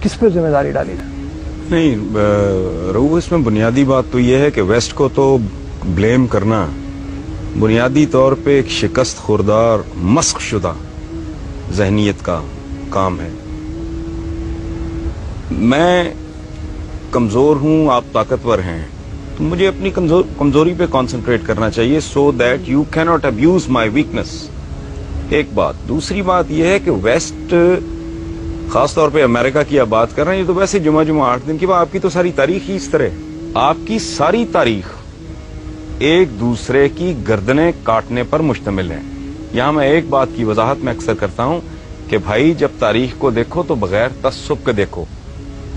किस पे जिम्मेदारी डाली है? नहीं रहू, इसमें बुनियादी बात तो यह है कि वेस्ट को तो ब्लेम करना बुनियादी तौर पे एक शिकस्त खुरदार मस्क शुदा जहनीत का काम है। मैं कमजोर हूं, आप ताकतवर हैं, तो मुझे अपनी कमजोरी पे कंसंट्रेट करना चाहिए, so that you can not abuse my weakness. एक बात। दूसरी बात यह है कि वेस्ट, खासतौर पे अमेरिका की आप बात कर रहे हैं, ये तो वैसे जुमा 8 दिन की बात, आपकी तो सारी तारीख ही इस तरह, आपकी सारी तारीख एक दूसरे की गर्दनें काटने पर मुश्तमिल है। यहां मैं एक बात की वजाहत में अक्सर करता हूं कि भाई जब तारीख को देखो तो बगैर तस्सुब के देखो।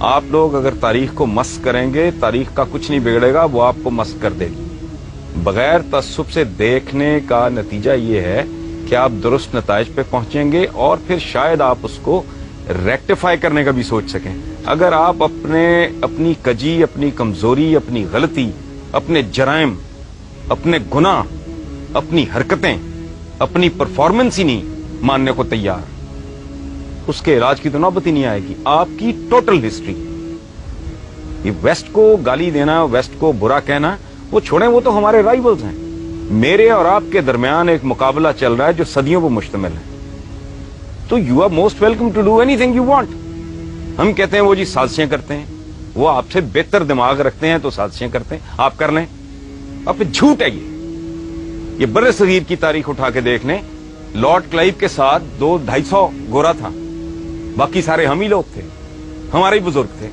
आप लोग अगर तारीख को मस्क करेंगे, तारीख का कुछ नहीं बिगड़ेगा, वो आपको मस्क कर देगी। बगैर तस्सुब से देखने का नतीजा ये है कि आप दुरुस्त नताइज पे पहुंचेंगे और फिर शायद आप उसको रेक्टिफाई करने का भी सोच सकें। अगर आप अपनी कजी, अपनी कमजोरी, अपनी गलती, अपने जराइम, अपने गुनाह, अपनी हरकतें, अपनी परफॉर्मेंस ही नहीं मानने को तैयार, उसके इलाज की तो नौबत ही नहीं आएगी। आपकी टोटल हिस्ट्री, ये वेस्ट को गाली देना, वेस्ट को बुरा कहना, वो छोड़ें, वो तो हमारे राइवल्स हैं। मेरे और आपके दरमियान एक मुकाबला चल रहा है जो सदियों पर मुश्तमिल है। तो you are most welcome to do anything you want. हम कहते हैं वो जी साजिशें करते हैं, वो आपसे बेहतर दिमाग रखते हैं तो साजिशें करते हैं, आप कर लें। अब झूठ है ये बर्रे सगीर की तारीख उठा के देख लें, लॉर्ड क्लाइव के साथ 200-250 गोरा था, बाकी सारे हम ही लोग थे, हमारे ही बुजुर्ग थे।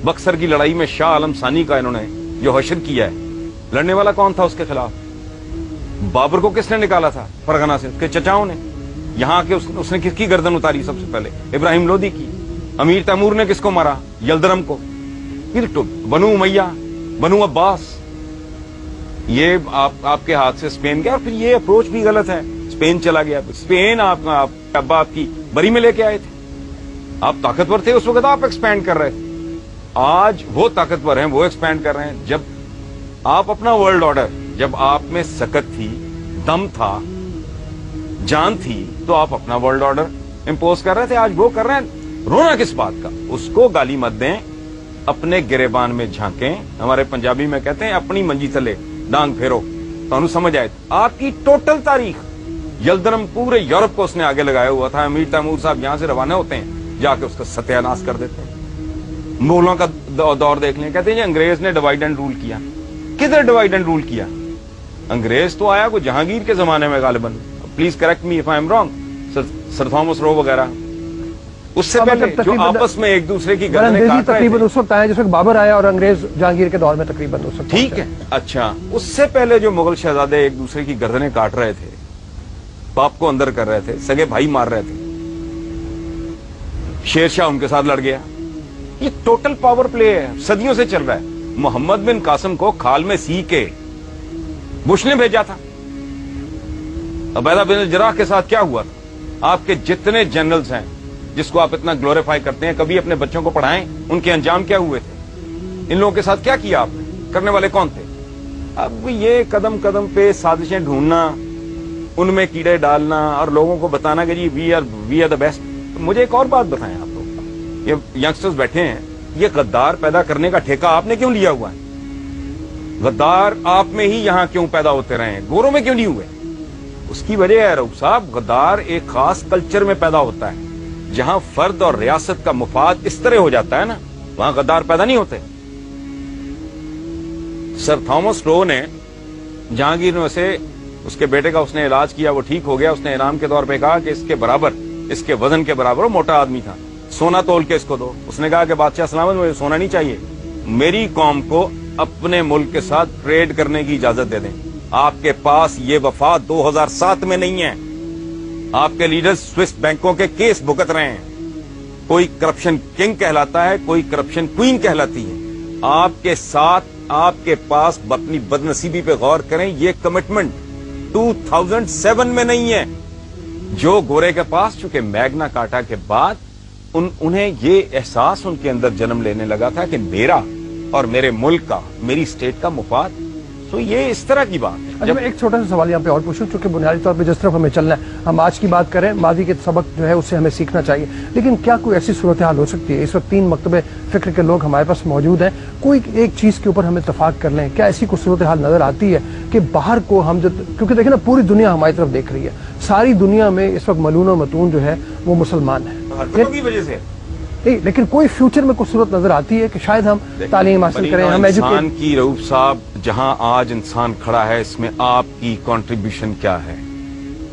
बक्सर की लड़ाई में शाह आलम सानी का इन्होंने जो हशर किया है, लड़ने वाला कौन था उसके खिलाफ? बाबर को किसने निकाला था फरगना से? उसके चचाओं ने। यहां के उसने किसकी गर्दन उतारी सबसे पहले? इब्राहिम लोदी की। अमीर तैमूर ने किसको मारा? यलदरम को। फिर तो बनु उमैया, बनु अब्बास, ये आपके हाथ से स्पेन गया। और फिर ये अप्रोच भी गलत है, स्पेन चला गया। स्पेन अब्बा आपकी बरी में लेके आए थे, आप ताकतवर थे उस वक्त, आप एक्सपैंड कर रहे थे। आज वो ताकतवर हैं, वो एक्सपैंड कर रहे हैं। जब आप अपना वर्ल्ड ऑर्डर, जब आप में सकत थी, दम था, जान थी, तो आप अपना वर्ल्ड ऑर्डर इंपोज कर रहे थे। आज वो कर रहे हैं, रोना किस बात का? उसको गाली मत दें, अपने गिरेबान में झांकें। हमारे पंजाबी में कहते हैं अपनी मंजी तले डांग फेरो, तो समझ आए। आपकी टोटल तारीख, यलदरम पूरे यूरोप को उसने आगे लगाया हुआ था। अमीर तैमूर साहब यहां से रवाना होते हैं, जाके उसका सत्यानाश कर देते हैं। मुगलों का दौर देख लें, कहते हैं जी अंग्रेज ने डिवाइड एंड रूल किया। किधर डिवाइड एंड रूल किया? अंग्रेज तो आया को जहांगीर के जमाने में गालिबन, please correct me if I am wrong, sir Thomas Roe वगैरह। उससे पहले जो आपस में एक दूसरे की गर्दनें काट रहे थे, उस वक्त आया जिस वक्त बाबर आया, और अंग्रेज जहांगीर के दौर में तकरीबन उस वक्त। ठीक है, अच्छा, उससे पहले जो मुगल शहजादे एक दूसरे की गर्दनें काट रहे थे, बाप को अंदर कर रहे थे, सगे भाई मार रहे थे, शेरशाह उनके साथ लड़ गया। ये टोटल पावर प्ले है, सदियों से चल रहा है। मोहम्मद बिन कासिम को खाल में सी के बुश ने भेजा था। अबैदा बिन जराह के साथ क्या हुआ था? आपके जितने जनरल्स हैं जिसको आप इतना ग्लोरीफाई करते हैं, कभी अपने बच्चों को पढ़ाएं, उनके अंजाम क्या हुए थे? इन लोगों के साथ क्या किया आपने? करने वाले कौन थे? अब ये कदम कदम पे साजिशें ढूंढना, उनमें कीड़े डालना और लोगों को बताना कि जी वी आर द बेस्ट। मुझे एक और बात बताएं आप लोग, ये यंगस्टर्स बैठे हैं, ये गद्दार पैदा करने का ठेका आपने क्यों लिया हुआ है? गद्दार आप में ही यहां क्यों पैदा होते रहे हैं, गोरों में क्यों नहीं हुए? उसकी वजह है रऊफ साहब, गद्दार एक खास कल्चर में पैदा होता है, जहां फर्द और रियासत का मुफाद इस तरह हो जाता है ना, वहां गद्दार पैदा नहीं होते। सर थॉमस रो ने जहांगीर में से उसके बेटे का उसने इलाज किया, वो ठीक हो गया। उसने इनाम के तौर पे कहा कि इसके बराबर, इसके वजन के बराबर, वो मोटा आदमी था, सोना तोल के इसको दो। उसने कहा कि बादशाह सलामत, मुझे सोना नहीं चाहिए, मेरी कौम को अपने मुल्क के साथ ट्रेड करने की इजाजत दे दें। आपके पास ये वफा 2007 में नहीं है। आपके लीडर्स स्विस बैंकों के केस भुगत रहे हैं। कोई करप्शन किंग कहलाता है, कोई करप्शन क्वीन कहलाती है। आपके साथ, आपके पास अपनी बदनसीबी पे गौर करें, ये कमिटमेंट 2007 में नहीं है। जो गोरे के पास, चूंकि मैग्ना कार्टा के बाद उन्हें ये एहसास उनके अंदर जन्म लेने लगा था कि मेरा और मेरे मुल्क का, मेरी स्टेट का मुफाद तो ये इस तरह की बात है। अच्छा, मैं एक छोटा सा सवाल यहाँ पे और पूछूं, चूंकि बुनियादी तौर पे जिस तरफ हमें चलना है, हम आज की बात करें, माजी के सबक जो है उससे हमें सीखना चाहिए, लेकिन क्या कोई ऐसी सूरत हाल हो सकती है, इस वक्त 3 मकतबे फिक्र के लोग हमारे पास मौजूद हैं, कोई एक चीज़ के ऊपर हम इत्तफाक कर लें, क्या ऐसी कोई सूरत हाल नजर आती है कि बाहर को हम क्योंकि देखें ना, पूरी दुनिया हमारी तरफ देख रही है, सारी दुनिया में इस वक्त मलून और मतून जो है वो मुसलमान है, हरकतों की वजह से नहीं, लेकिन कोई फ्यूचर में कुछ सूरत नजर आती है कि शायद हम तालीम हासिल करें, हम इंसान की रऊफ साहब, जहां आज इंसान खड़ा है, इसमें आपकी कंट्रीब्यूशन क्या है?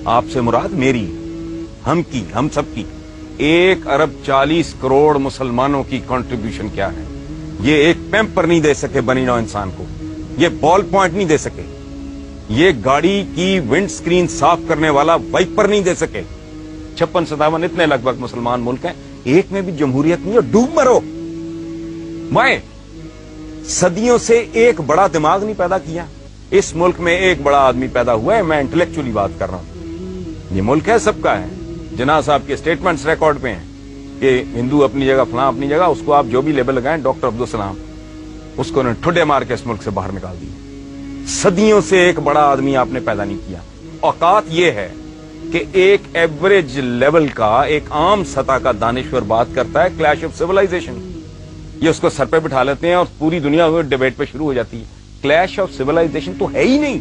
आपसे मुराद मेरी, हम की, हम सब की 1 अरब 40 करोड़ मुसलमानों की कंट्रीब्यूशन क्या है? ये एक पैम्पर नहीं दे सके बनी नौ इंसान को, ये बॉल पॉइंट नहीं दे सके, ये गाड़ी की विंड स्क्रीन साफ करने वाला वाइपर नहीं दे सके। 56-57 इतने लगभग मुसलमान मुल्क हैं, एक में भी जमहूरियत नहीं है, डूब मरो। मैं सदियों से एक बड़ा दिमाग नहीं पैदा किया, इस मुल्क में एक बड़ा आदमी पैदा हुआ है, मैं इंटेलेक्चुअली बात कर रहा हूं। ये मुल्क है, सबका है। जिन्ना साहब के स्टेटमेंट्स रिकॉर्ड पे हैं कि हिंदू अपनी जगह, फलां अपनी जगह, उसको आप जो भी लेबल लगाएं, डॉक्टर अब्दुल सलाम, उसको ने ठुड्डे मार के इस मुल्क से बाहर निकाल दिया। सदियों से एक बड़ा आदमी आपने पैदा नहीं किया। औकात ये है कि एक एवरेज लेवल का, एक आम सतह का दानिश्वर बात करता है क्लैश ऑफ सिविलाइजेशन, ये उसको सर पे बिठा लेते हैं और पूरी दुनिया में डिबेट पे शुरू हो जाती है। क्लैश ऑफ सिविलाइजेशन तो है ही नहीं,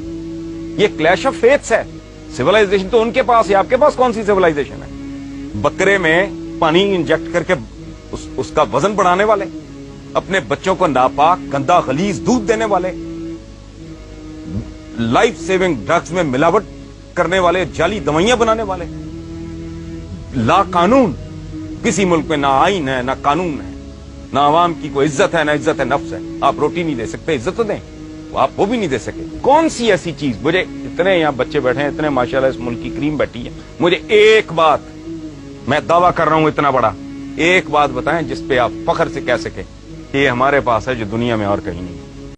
ये क्लैश ऑफ फेथ्स है। सिविलाइजेशन तो उनके पास है, आपके पास कौन सी सिविलाइजेशन है? बकरे में पानी इंजेक्ट करके उसका वजन बढ़ाने वाले, अपने बच्चों को नापाक गंदा खलीज दूध देने वाले, लाइफ सेविंग ड्रग्स में मिलावट करने वाले, जाली दवाइयां बनाने वाले, ला कानून, किसी मुल्क में ना आईन है ना कानून है, ना आवाम की कोई इज्जत है ना इज्जत नफ्स है। आप रोटी नहीं दे सकते, इज्जत तो दें, आप वो भी नहीं दे सके। कौन सी ऐसी चीज, मुझे इतने यहाँ बच्चे बैठे हैं, इतने माशाल्लाह इस मुल्क की क्रीम बैठी है, मुझे एक बात, मैं दावा कर रहा हूं इतना बड़ा, एक बात बताएं जिस पे आप फख्र से कह सके कि ये हमारे पास है जो दुनिया में और कहीं नहीं।